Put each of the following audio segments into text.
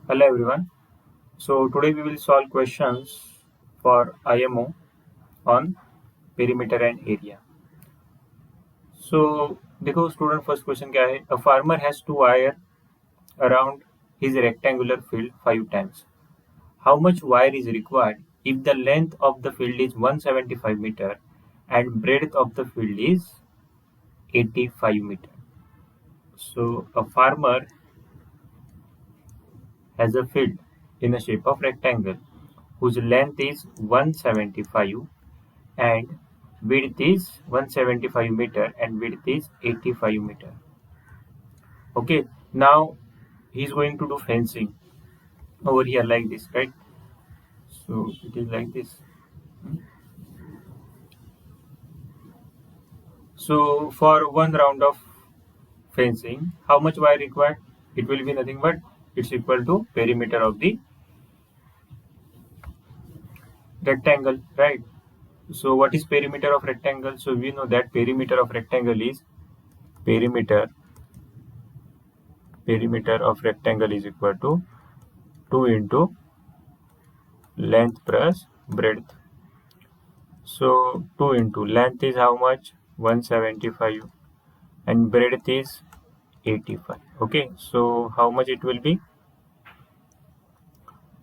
Hello everyone. So today we will solve questions for IMO on perimeter and area. So देखो student first question क्या है? A farmer has to wire around his rectangular field 5 times. How much wire is required if the length of the field is 175 meter and breadth of the field is 85 meter? So a farmer has a field in the shape of rectangle whose length is 175 and width is 175 meter and width is 85 meter. Okay, now he's going to do fencing over here like this, right? So it is like this. So for one round of fencing, how much wire required? It will be nothing but it's equal to perimeter of the rectangle, right? So what is perimeter of rectangle? So we know that perimeter of rectangle is perimeter of rectangle is equal to 2 into length plus breadth. So 2 into length is how much? 175 and breadth is 85. Okay, so how much it will be?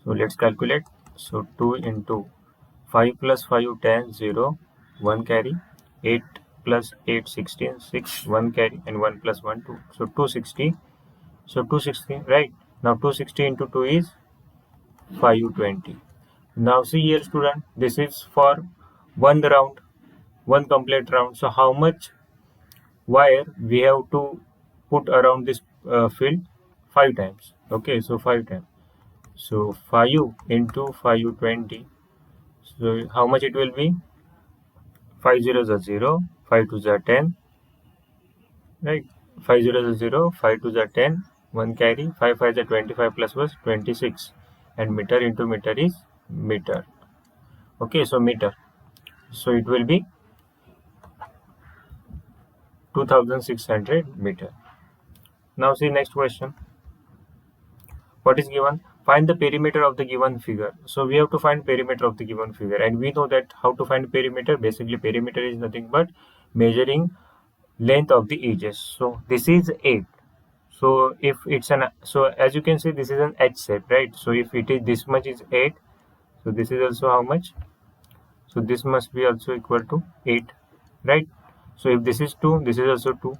So let's calculate. So 2 into 5 plus 5 10 0 1 carry, 8 plus 8 16 6 1 carry, and 1 plus 1 2. So 260. So 260, right? Now 260 into 2 is 520. Now see here student, this is for one round, one complete round. So how much wire we have to put around this field? 5 times. Okay, so 5 times. So 5 into 520. So how much it will be? 5 zeros are 0, 5 twos are 10, right? 5 zeros are 0, 5 twos are 10, 1 carry, 5 fives are 25 plus was 26, and meter into meter is meter. Okay, so meter. So it will be 2600 meter. Now see next question. What is given? Find the perimeter of the given figure. So we have to find perimeter of the given figure, and we know that how to find perimeter. Basically perimeter is nothing but measuring length of the edges. So this is 8. So if it's an, so as you can see this is an H shape, right? So if it is this much is 8, so this is also how much? So this must be also equal to 8, right? So if this is 2, this is also 2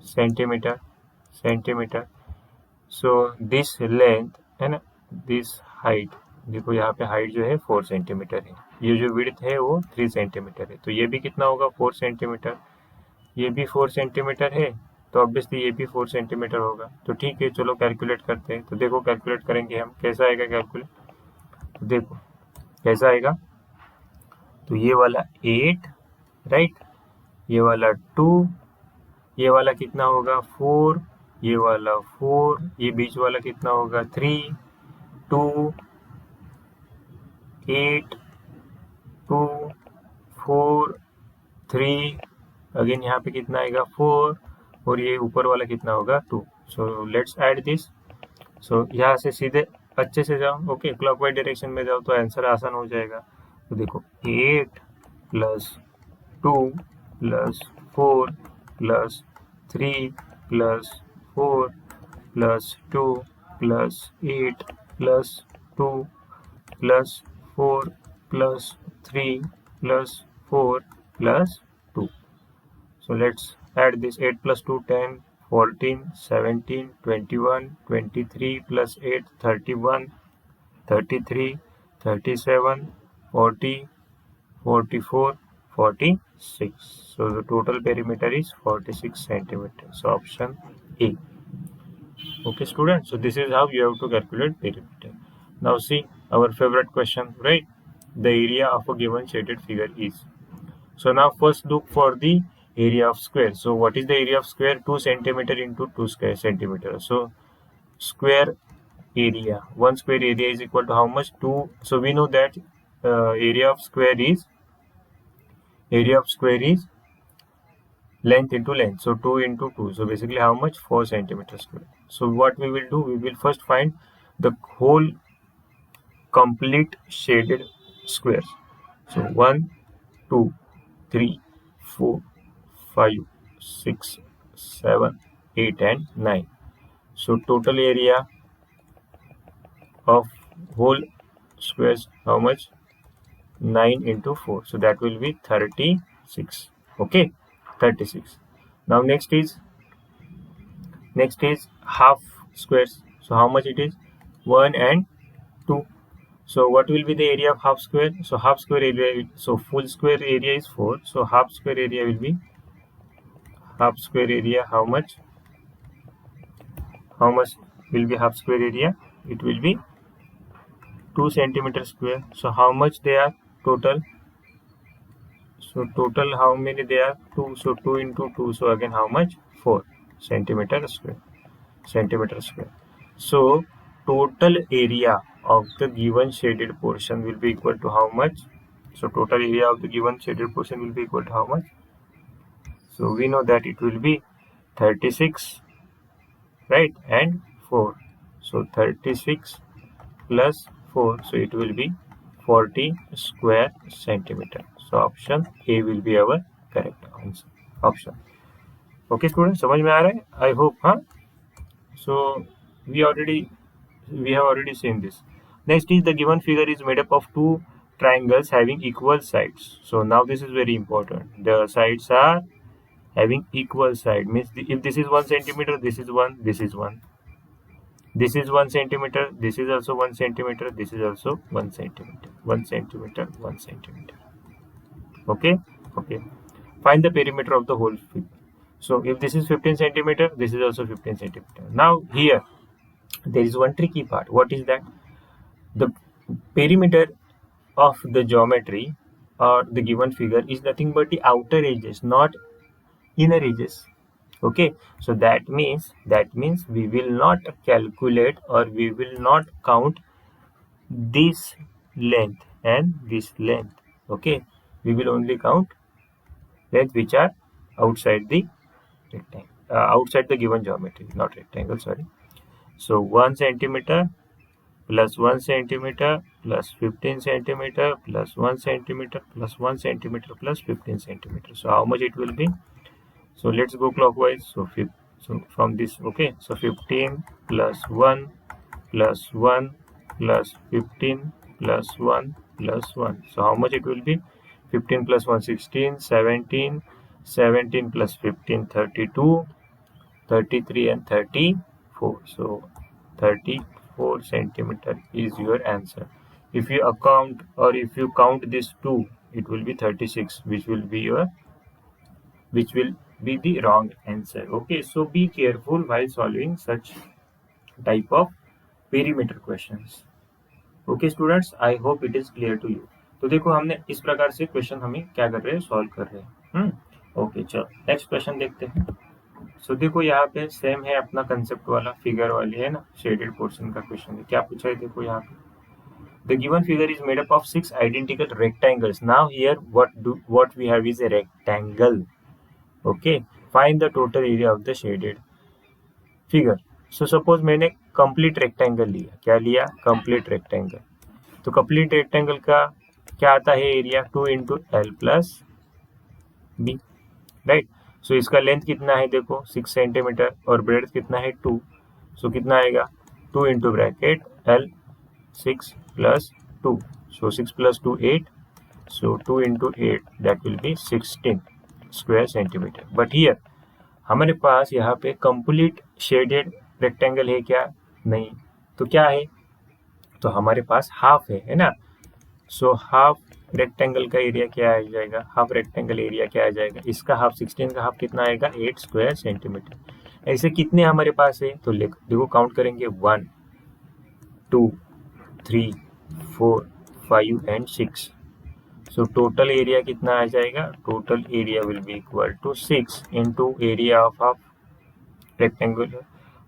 centimeter. So this length है ना, this height, देखो यहाँ पे height जो है 4 centimetre है, ये जो विड्थ है वो 3 सेंटीमीटर है, तो ये भी कितना होगा 4 सेंटीमीटर, ये भी 4 सेंटीमीटर है, तो ऑब्वियसली ये भी 4 सेंटीमीटर होगा। तो ठीक है, चलो कैलकुलेट करते हैं। तो देखो कैलकुलेट करेंगे हम, कैसा आएगा कैलकुलेट, तो देखो कैसा आएगा, तो ये वाला 8, राइट, ये वाला 2, ये वाला कितना होगा 4, ये वाला 4, ये बीच वाला कितना होगा 3, 2, 8, 2, 4, 3, अगेन यहाँ पे कितना आएगा 4, और ये ऊपर वाला कितना होगा 2। So let's add this. So यहाँ से सीधे अच्छे से जाओ, ओके, क्लॉकवाइज डायरेक्शन में जाओ तो आंसर आसान हो जाएगा। तो देखो 8 plus 2 plus 4 plus 3 plus 4 plus 2 plus 8 plus 2 plus 4 plus 3 plus 4 plus 2. So let's add this 8 plus 2 10, 14, 17, 21, 23 plus 8 31, 33, 37, 40, 44, 46. So the total perimeter is 46 centimeters. So option A. Okay students, so this is how you have to calculate perimeter. Now see our favorite question, right? The area of a given shaded figure is. So now first look for the area of square. So what is the area of square? 2 centimeter into 2 square centimeter. So square area, 1 square area is equal to how much? 2. So we know that area of square is length into length. So 2 into 2. So basically how much? 4 centimeters square. So what we will do, we will first find the whole complete shaded squares. So 1, 2, 3, 4, 5, 6, 7, 8 and 9. So total area of whole squares how much? 9 into 4. So that will be 36. Okay, 36. Now next is half squares. So how much it is? 1 and 2. So what will be the area of half square? So half square area, so full square area is 4. So half square area will be, half square area how much? How much will be half square area? It will be 2 centimeter square. So how much they are total? So total how many they are? 2. So 2 into 2. So again how much? 4 centimeter square. So total area of the given shaded portion will be equal to how much? So total area of the given shaded portion will be equal to how much? So we know that it will be 36, right, and 4. So 36 plus 4, so it will be 40 square centimeter. So option A will be our correct answer. Option. Okay students, समझ में आ रहा है? I hope, हाँ? So we have already seen this. Next is the given figure is made up of two triangles having equal sides. So now this is very important. The sides are having equal side, means if this is 1 centimeter, this is 1, this is 1. This is 1 centimeter, this is also 1 centimeter, this is also 1 centimeter, 1 centimeter, 1 centimeter. Okay. Find the perimeter of the whole figure. So if this is 15 centimeter, this is also 15 centimeter. Now here there is one tricky part. What is that? The perimeter of the geometry or the given figure is nothing but the outer edges, not inner edges. Okay, so that means we will not calculate or we will not count this length and this length. Okay, we will only count length which are outside the rectangle, outside the given geometry, not rectangle, sorry. So 1 centimeter plus 1 centimeter plus 15 centimeter plus 1 centimeter plus 1 centimeter plus 15 centimeter. So how much it will be? So let's go clockwise. So from this, okay, so 15 plus 1 plus 1 plus 15 plus 1 plus 1. So how much it will be? 15 plus 1 16, 17, 17 plus 15 32, 33 and 34. So 34 centimeter is your answer. If you account or if you count this 2, it will be 36, which will be the wrong answer. Okay, so be careful while solving such type of perimeter questions. Okay students, I hope it is clear to you. तो देखो हमने इस प्रकार से question हमें क्या कर रहे हैं, सॉल्व कर रहे हैं. ओके, चलो नेक्स्ट क्वेश्चन देखते हैं. सो देखो यहाँ पे सेम है अपना कंसेप्ट वाला, फिगर वाली है ना, शेडेड पोर्शन का क्वेश्चन है. क्या पूछा है देखो यहाँ पे, the given figure is made up of 6 identical rectangles. Now here what we have is a rectangle. Okay, find the total area of the shaded figure. So suppose मैंने complete rectangle लिया. क्या लिया? complete rectangle. तो complete rectangle का क्या आता है area? 2 into L plus B, right. So इसका लेंथ कितना है देखो 6 सेंटीमीटर और ब्रेड्थ कितना है 2. सो कितना आएगा? 2 into bracket L 6 plus 2. So 6 plus 2 8. So 2 into 8 that will be 16 square centimeter. But here हमारे पास यहाँ पे कंप्लीट शेडेड रेक्टेंगल है क्या? नहीं. तो क्या है? तो हमारे पास हाफ है ना. सो हाफ रेक्टेंगल का एरिया क्या आ जाएगा? हाफ रेक्टेंगल एरिया क्या आ जाएगा? इसका हाफ 16 का हाफ कितना आएगा? 8 स्क्वायर सेंटीमीटर. ऐसे कितने हमारे पास है? तो देखो काउंट करेंगे 1 2 3 4 5 and 6. So total area कितना आ जाएगा? Total area will be equal to 6 into area of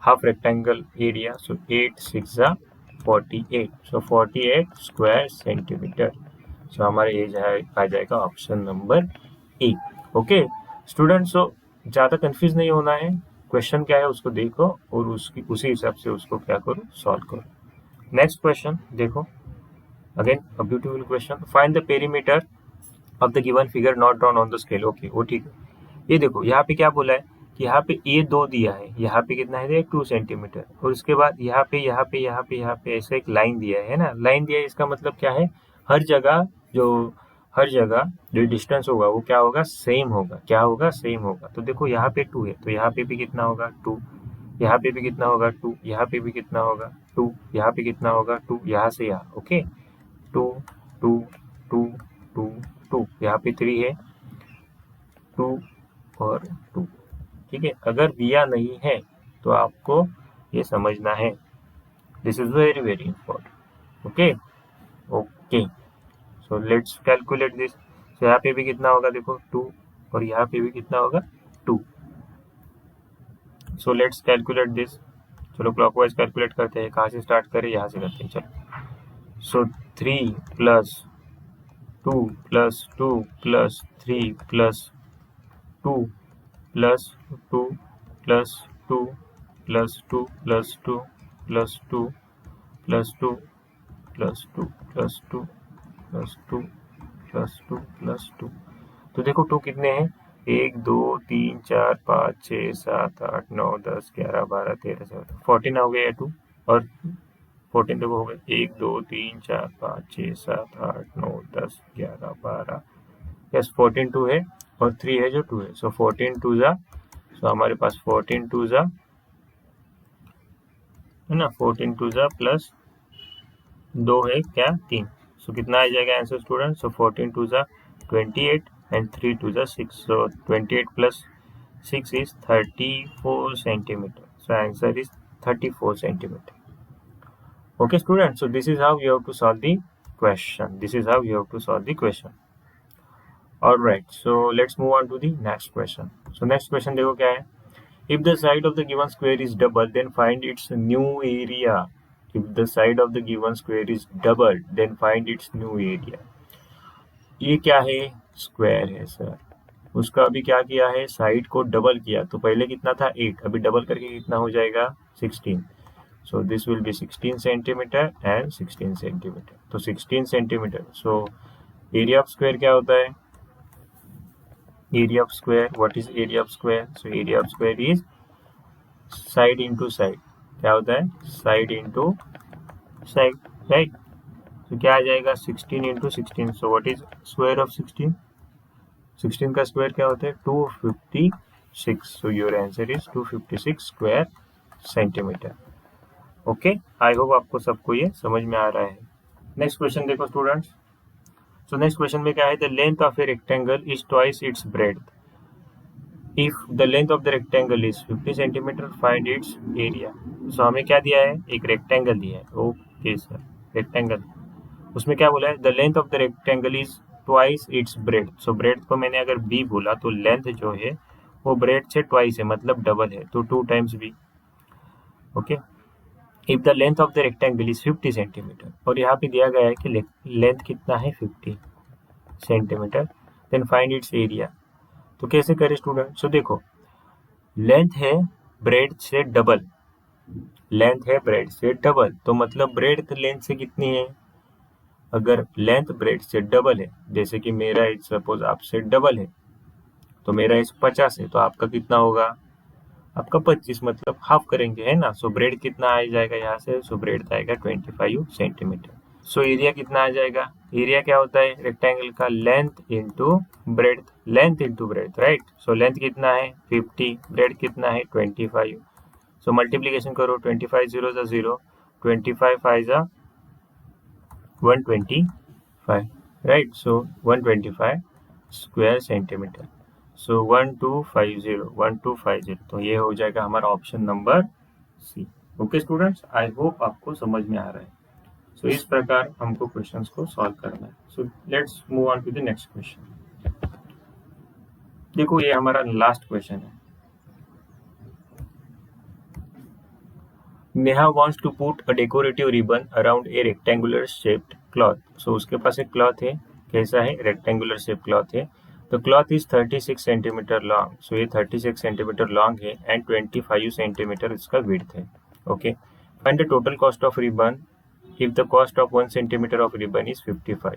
half rectangle area. So 8 6 are 48. So 48 square centimeter. So हमारे एज आ जाएगा option number A. Okay student, so ज़्यादा कंफ्यूज नहीं होना है. क्वेश्चन क्या है उसको देखो और उसी हिसाब से उसको क्या करो, सॉल्व करो. नेक्स्ट क्वेश्चन देखो, again a beautiful question, find the perimeter of the given figure not drawn on the scale. Okay, वो ठीक है। ये देखो यहाँ पे क्या बोला है कि यहाँ पे ए 2 दिया है, यहाँ पे कितना है 2 सेंटीमीटर, और उसके बाद यहाँ पे ऐसे एक लाइन दिया है ना, लाइन दिया है, इसका मतलब क्या है, हर जगह जो डिस्टेंस होगा वो क्या होगा, सेम होगा। क्या होगा, सेम होगा। तो देखो यहाँ पे 2 है, तो यहाँ पे भी कितना होगा 2, यहाँ पे भी कितना होगा 2, यहाँ पे भी कितना होगा 2, यहाँ पे कितना होगा 2, यहाँ से यहाँ। ओके, 2 2 2 2 2, यहाँ पे 3 है, 2 और 2। ठीक है, अगर दिया नहीं है तो आपको ये समझना है, this is very very important. Okay okay, so let's calculate this. So यहाँ पे भी कितना होगा देखो 2, और यहाँ पे भी कितना होगा 2। So let's calculate this. चलो क्लॉकवाइज कैलकुलेट करते हैं, कहाँ से स्टार्ट करें, यहाँ से करते हैं। चलो, सो 3 plus 2 plus 2 plus 3 plus 2 plus 2 plus 2 plus 2 plus 2 plus 2 plus 2 plus 2 plus 2 plus 2 plus 2 plus 2। तो देखो 2 कितने हैं, 1 2 3 4 5 6 7 8 9 10 11 12 13 14, 14 हो गया 2, और 14 देखो हो गए 1 2 3 4 5 6 7 8 9 10 11 12, यस 14 2 है, और 3 है जो 2 है। सो 14 2 जा, सो हमारे पास 14 2 जा है ना, 14 2 जा प्लस 2 है क्या 3। सो कितना आ जाएगा आंसर स्टूडेंट, सो 14 2 जा 28 एंड 3 2 जा 6, सो 28 plus 6 is 34 centimeter. So answer is 34 centimeter. Okay students, so this is how you have to solve the question. This is how you have to solve the question. Alright, so let's move on to the next question. So next question देखो क्या है, if the side of the given square is double then find its new area. If the side of the given square is double then find its new area. ये क्या है, square है sir, उसका अभी क्या किया है, साइड को डबल किया, तो पहले कितना था 8, अभी डबल करके कितना हो जाएगा 16। So this will be 16 centimetre and 16 centimetre, तो 16 centimetre. So area of square क्या होता है, area of square, what is area of square, so area of square is side into side. क्या होता है, साइड इंटू साइड, राइट। तो क्या आ जाएगा 16 into 16, so what is square of 16, 16 का स्क्वायर क्या होता है 256। So your answer is 256 square centimetre. Okay, I hope आपको सबको ये समझ में आ रहा है। नेक्स्ट क्वेश्चन देखो स्टूडेंट्स। सो नेक्स्ट क्वेश्चन में क्या है, the length of a rectangle is twice its breadth. If the length of the rectangle is 50 centimetre find its area. So हमें क्या दिया है, एक रेक्टेंगल दिया है। ओके सर, रेक्टेंगल, उसमें क्या बोला है, the length of the rectangle is twice it's bread. So bread को मैंने अगर बी बोला तो लेंथ जो है वो ब्रेड से ट्वाइस है, मतलब डबल है, तो 2 times B. Okay, if the length of the rectangle is 50 centimetre, और यहाँ पे दिया गया है कि लेंथ कितना है 50 centimetre, then find its area. तो कैसे करें स्टूडेंट, सो देखो लेंथ है ब्रेड से डबल, लेंथ है ब्रेड से डबल, तो मतलब ब्रेड लेंथ से कितनी है, अगर लेंथ ब्रेड से डबल है, जैसे कि मेरा एज सपोज आपसे डबल है, तो मेरा एज 50 है, तो आपका कितना होगा, आपका 25, मतलब हाफ करेंगे है ना। सो ब्रेड कितना आ जाएगा यहाँ से, सो ब्रेड आएगा 25 सेंटीमीटर। सो एरिया कितना आ जाएगा, एरिया क्या होता है रेक्टेंगल का, length into breadth, length into breadth, right. So length कितना है 50, ब्रेड कितना है 25। सो मल्टीप्लीकेशन करो, 25 0 ज़ा 0, 25 5 ज़ा 125, right. So 125 square centimetre. So 1250, तो ये हो जाएगा हमारा option number C. Okay students, I hope आपको समझ में आ रहा है। सो इस प्रकार हमको क्वेश्चंस को सॉल्व करना है। So let's move on to the next question. देखो ये हमारा लास्ट क्वेश्चन है। Neha wants to put a decorative ribbon around a rectangular shaped cloth. So उसके पास एक क्लॉथ है, कैसा है, रेक्टेंगुलर शेप क्लॉथ है। तो क्लॉथ इज 36 सेंटीमीटर लॉन्ग, सो ये 36 सेंटीमीटर लॉन्ग है एंड 25 सेंटीमीटर इसका विड्थ है। Okay, find the total cost of ribbon if the cost of 1 centimetre of ribbon is 55।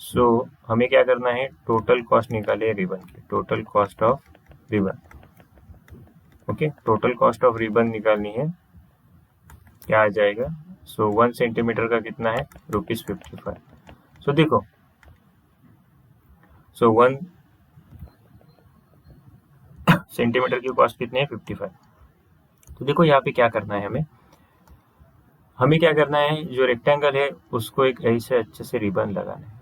सो हमें क्या करना है, टोटल कॉस्ट निकाले रिबन की, total cost of ribbon. Okay, total cost of ribbon निकालनी है, क्या आ जाएगा। सो 1 सेंटीमीटर का कितना है, ₹55। सो देखो, सो 1 सेंटीमीटर की कॉस्ट कितनी है, 55। तो देखो यहाँ पे क्या करना है, हमें क्या करना है, जो रेक्टेंगल है उसको एक ऐसे अच्छे से रिबन लगाना है।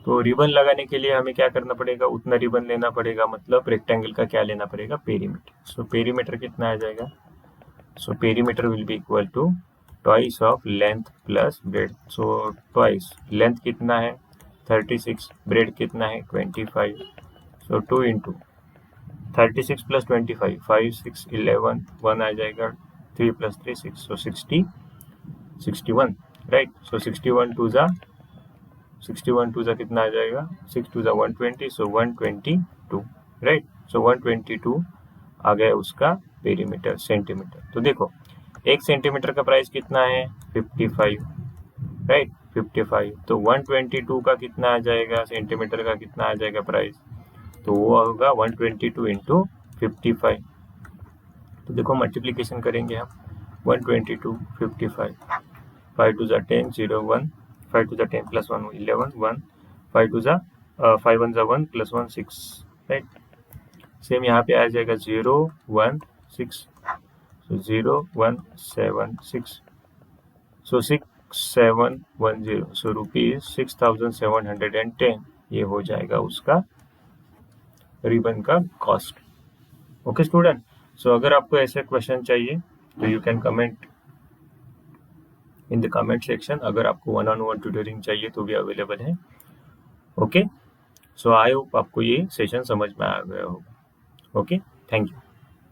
तो रिबन लगाने के लिए हमें क्या करना पड़ेगा, उतना रिबन लेना पड़ेगा, मतलब रेक्टेंगल का क्या लेना पड़ेगा, पेरीमीटर। सो पेरीमीटर कितना आ जाएगा, so perimeter will be equal to twice of length plus breadth. So twice length कितना है 36, ब्रेड कितना है 25। सो 2 इंटू 36 प्लस 25, 5 6 11, 1 आ जाएगा, 3 plus 3 6, so 61, right. So 61 two ज़ा कितना आ जाएगा, 6 टू ज़ा 120, सो 122, राइट। सो 122 आ गया उसका पेरीमीटर सेंटीमीटर। तो देखो 1 सेंटीमीटर का प्राइस कितना है 55, राइट 55। तो 122 का कितना आ जाएगा, सेंटीमीटर का कितना आ जाएगा प्राइस, तो वो होगा 122 इंटू 55। तो देखो मल्टीप्लीकेशन करेंगे हम, 122 55, 5 टू ज़ा 10 0 1, 5 टू ज़ा 10 प्लस 1 11 1, 5 टू ज़ा 5 1 ज़ा 1 प्लस 1 6, राइट। सेम यहाँ पे आ जाएगा 0 1 6, सो 0 1 7 6, सो 6710, सो ₹6710, ये हो जाएगा उसका रिबन का कॉस्ट। ओके स्टूडेंट, सो अगर आपको ऐसे क्वेश्चन चाहिए तो you can comment in the comment section. अगर आपको 1-on-1 ट्यूटरिंग चाहिए तो भी अवेलेबल है। ओके, सो आई होप आपको ये सेशन समझ में आ गया होगा। Okay, thank you.